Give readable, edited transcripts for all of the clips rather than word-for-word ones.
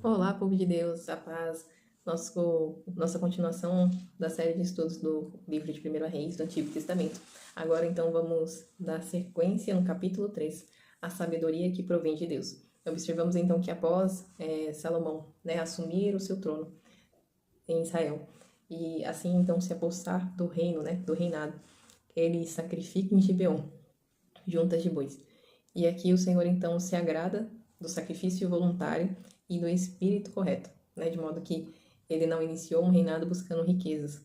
Olá, povo de Deus, a paz. Nossa continuação da série de estudos do livro de 1 Reis do Antigo Testamento. Agora, então, vamos dar sequência no capítulo 3, a sabedoria que provém de Deus. Observamos, então, que após Salomão assumir o seu trono em Israel e assim, então, se apossar do reino, do reinado, ele sacrifica em Gibeon juntas de bois. E aqui o Senhor então se agrada do sacrifício voluntário e do espírito correto, de modo que ele não iniciou um reinado buscando riquezas,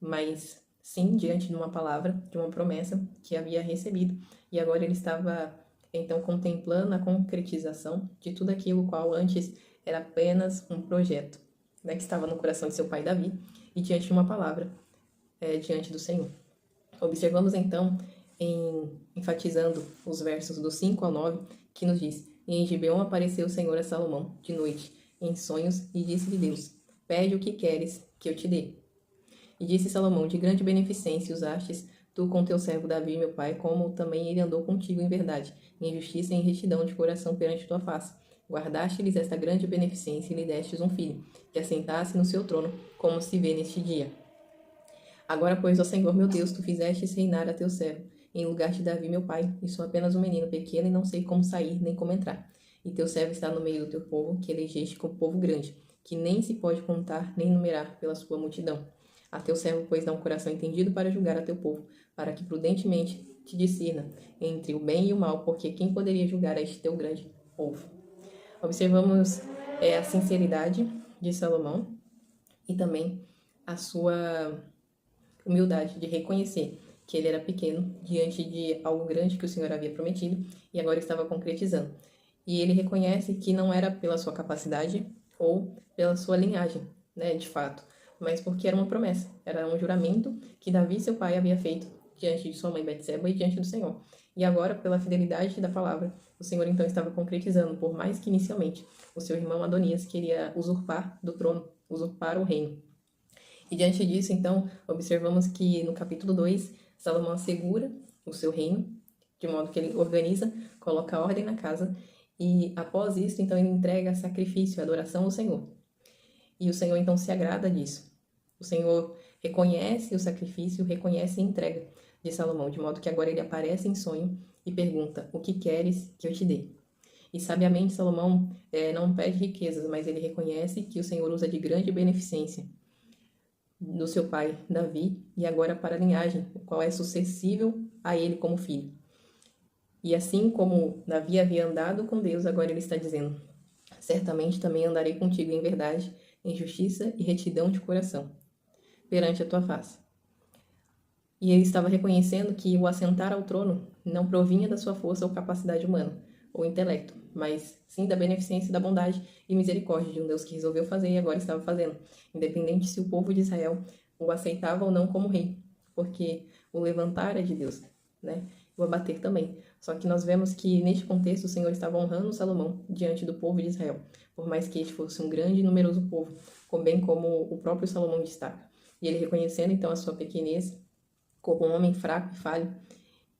mas sim diante de uma palavra, de uma promessa que havia recebido, e agora ele estava então contemplando a concretização de tudo aquilo qual antes era apenas um projeto, que estava no coração de seu pai Davi, e diante de uma palavra, diante do Senhor. Observamos então, enfatizando os versos do 5 ao 9, que nos diz: E em Gibeon apareceu o Senhor a Salomão de noite, em sonhos, e disse-lhe Deus: Pede o que queres que eu te dê. E disse Salomão: De grande beneficência usastes tu com teu servo Davi, meu pai, como também ele andou contigo em verdade, em justiça e em retidão de coração perante tua face. Guardaste-lhes esta grande beneficência e lhe destes um filho, que assentasse no seu trono, como se vê neste dia. Agora, pois, ó Senhor meu Deus, tu fizestes reinar a teu servo, em lugar de Davi, meu pai, e sou apenas um menino pequeno e não sei como sair nem como entrar. E teu servo está no meio do teu povo, que elegeste como povo grande, que nem se pode contar nem numerar pela sua multidão. A teu servo, pois, dá um coração entendido para julgar a teu povo, para que prudentemente te discirna entre o bem e o mal, porque quem poderia julgar a este teu grande povo? Observamos a sinceridade de Salomão e também a sua humildade de reconhecer que ele era pequeno diante de algo grande que o Senhor havia prometido e agora estava concretizando. E ele reconhece que não era pela sua capacidade ou pela sua linhagem, de fato, mas porque era uma promessa, era um juramento que Davi, seu pai, havia feito diante de sua mãe Betseba e diante do Senhor. E agora, pela fidelidade da palavra, o Senhor então estava concretizando, por mais que inicialmente o seu irmão Adonias queria usurpar do trono, usurpar o reino. E diante disso, então, observamos que no capítulo 2, Salomão assegura o seu reino, de modo que ele organiza, coloca ordem na casa, e após isso, então, ele entrega sacrifício, adoração ao Senhor. E o Senhor, então, se agrada disso. O Senhor reconhece o sacrifício, reconhece a entrega de Salomão, de modo que agora ele aparece em sonho e pergunta: O que queres que eu te dê? E sabiamente Salomão não pede riquezas, mas ele reconhece que o Senhor usa de grande beneficência do seu pai Davi e agora para a linhagem, o qual é sucessível a ele como filho. E assim como Davi havia andado com Deus, agora ele está dizendo: certamente também andarei contigo em verdade, em justiça e retidão de coração, perante a tua face. E ele estava reconhecendo que o assentar ao trono não provinha da sua força ou capacidade humana, ou intelecto, mas sim da beneficência, da bondade e misericórdia de um Deus que resolveu fazer e agora estava fazendo, independente se o povo de Israel o aceitava ou não como rei, porque o levantar é de Deus, o abater também. Só que nós vemos que neste contexto o Senhor estava honrando Salomão diante do povo de Israel, por mais que este fosse um grande e numeroso povo, bem como o próprio Salomão destaca. E ele reconhecendo então a sua pequenez, como um homem fraco e falho,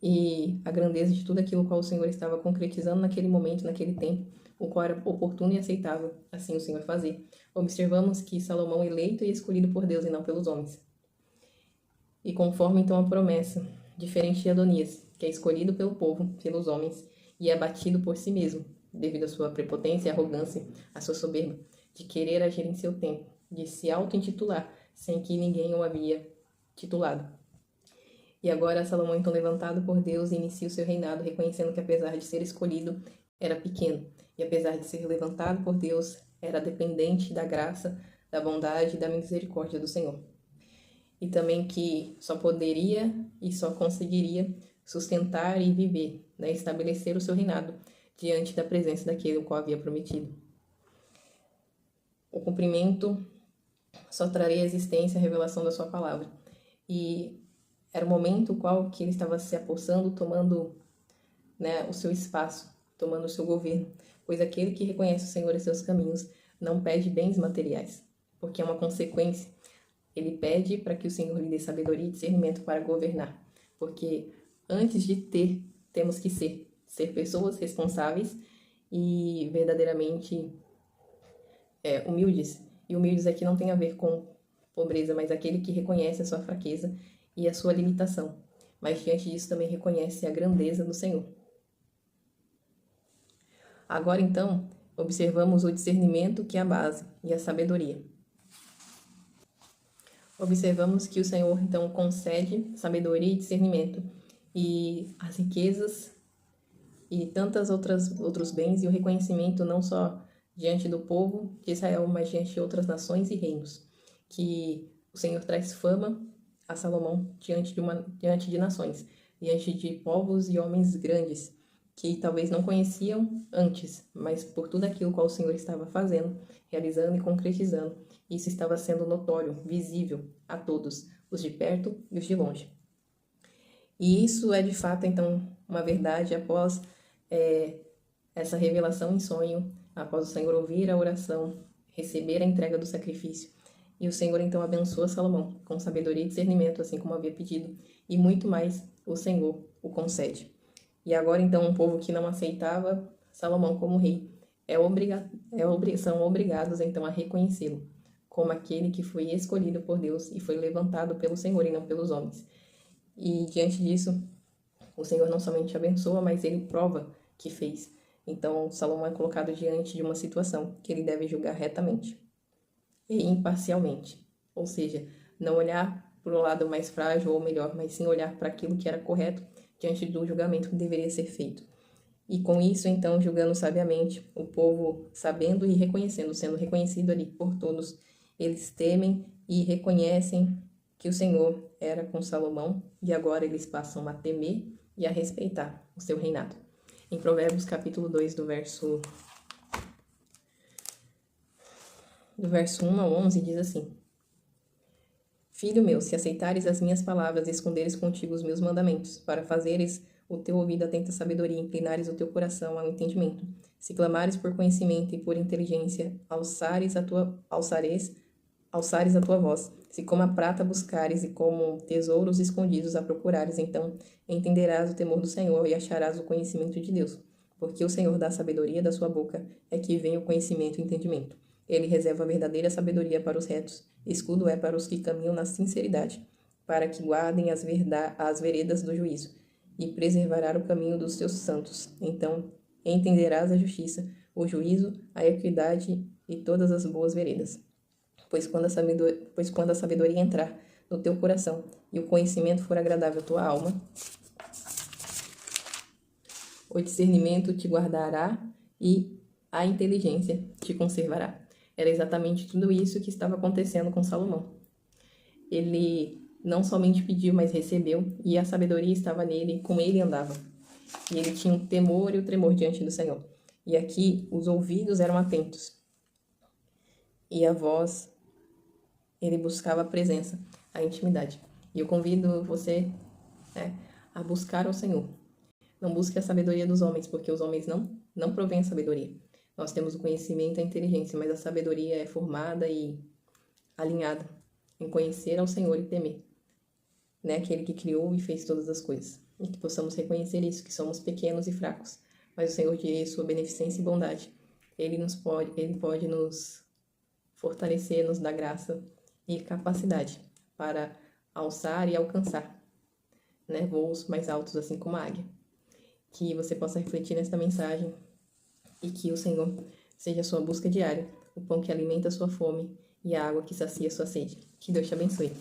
e a grandeza de tudo aquilo qual o Senhor estava concretizando naquele momento, naquele tempo, o qual era oportuno e aceitável, assim o Senhor fazer. Observamos que Salomão eleito e escolhido por Deus e não pelos homens. E conforme então a promessa, diferente de Adonias, que é escolhido pelo povo, pelos homens, e é abatido por si mesmo, devido à sua prepotência e arrogância, à sua soberba, de querer agir em seu tempo, de se auto-intitular, sem que ninguém o havia titulado. E agora Salomão, então levantado por Deus, inicia o seu reinado, reconhecendo que apesar de ser escolhido, era pequeno. E apesar de ser levantado por Deus, era dependente da graça, da bondade e da misericórdia do Senhor. E também que só poderia e só conseguiria sustentar e viver, estabelecer o seu reinado diante da presença daquele o qual havia prometido. O cumprimento só traria a existência a revelação da sua palavra. E era o momento qual que ele estava se apossando, tomando o seu espaço, tomando o seu governo. Pois aquele que reconhece o Senhor e seus caminhos não pede bens materiais, porque é uma consequência. Ele pede para que o Senhor lhe dê sabedoria e discernimento para governar. Porque antes de ter, temos que ser pessoas responsáveis e verdadeiramente humildes. E humildes aqui não tem a ver com pobreza, mas aquele que reconhece a sua fraqueza e a sua limitação. Mas diante disso também reconhece a grandeza do Senhor. Agora então, observamos o discernimento, que é a base, e a sabedoria. Observamos que o Senhor então concede sabedoria e discernimento, e as riquezas e outros bens, e o reconhecimento não só diante do povo de Israel, mas diante de outras nações e reinos, que o Senhor traz fama a Salomão diante de nações, diante de povos e homens grandes, que talvez não conheciam antes, mas por tudo aquilo qual o Senhor estava fazendo, realizando e concretizando, isso estava sendo notório, visível a todos, os de perto e os de longe. E isso é de fato, então, uma verdade após essa revelação em sonho, após o Senhor ouvir a oração, receber a entrega do sacrifício. E o Senhor então abençoa Salomão com sabedoria e discernimento, assim como havia pedido, e muito mais o Senhor o concede. E agora então um povo que não aceitava Salomão como rei são obrigados então a reconhecê-lo como aquele que foi escolhido por Deus e foi levantado pelo Senhor e não pelos homens. E diante disso, o Senhor não somente abençoa, mas ele prova que fez. Então, Salomão é colocado diante de uma situação que ele deve julgar retamente e imparcialmente. Ou seja, não olhar para o lado mais frágil ou melhor, mas sim olhar para aquilo que era correto diante do julgamento que deveria ser feito. E com isso, então, julgando sabiamente, o povo sabendo e reconhecendo, sendo reconhecido ali por todos, eles temem e reconhecem que o Senhor era com Salomão e agora eles passam a temer e a respeitar o seu reinado. Em Provérbios capítulo 2, do verso 1 ao 11, diz assim: Filho meu, se aceitares as minhas palavras e esconderes contigo os meus mandamentos, para fazeres o teu ouvido atento à sabedoria e inclinares o teu coração ao entendimento, se clamares por conhecimento e por inteligência, alçares a tua voz, se como a prata buscares e como tesouros escondidos a procurares, então entenderás o temor do Senhor e acharás o conhecimento de Deus. Porque o Senhor dá sabedoria da sua boca, é que vem o conhecimento e o entendimento. Ele reserva a verdadeira sabedoria para os retos, escudo é para os que caminham na sinceridade, para que guardem as veredas do juízo, e preservará o caminho dos teus santos. Então entenderás a justiça, o juízo, a equidade e todas as boas veredas. Pois quando a sabedoria entrar no teu coração e o conhecimento for agradável à tua alma, o discernimento te guardará e a inteligência te conservará. Era exatamente tudo isso que estava acontecendo com Salomão. Ele não somente pediu, mas recebeu, e a sabedoria estava nele, com ele andava. E ele tinha o temor e o tremor diante do Senhor. E aqui os ouvidos eram atentos. E a voz, ele buscava a presença, a intimidade. E eu convido você a buscar ao Senhor. Não busque a sabedoria dos homens, porque os homens não provêm a sabedoria. Nós temos o conhecimento e a inteligência, mas a sabedoria é formada e alinhada em conhecer ao Senhor e temer. Aquele que criou e fez todas as coisas. E que possamos reconhecer isso, que somos pequenos e fracos. Mas o Senhor, de sua beneficência e bondade, Ele pode nos fortalecer, nos dar graça e capacidade para alçar e alcançar voos mais altos, assim como a águia. Que você possa refletir nesta mensagem e que o Senhor seja a sua busca diária, o pão que alimenta a sua fome e a água que sacia a sua sede. Que Deus te abençoe.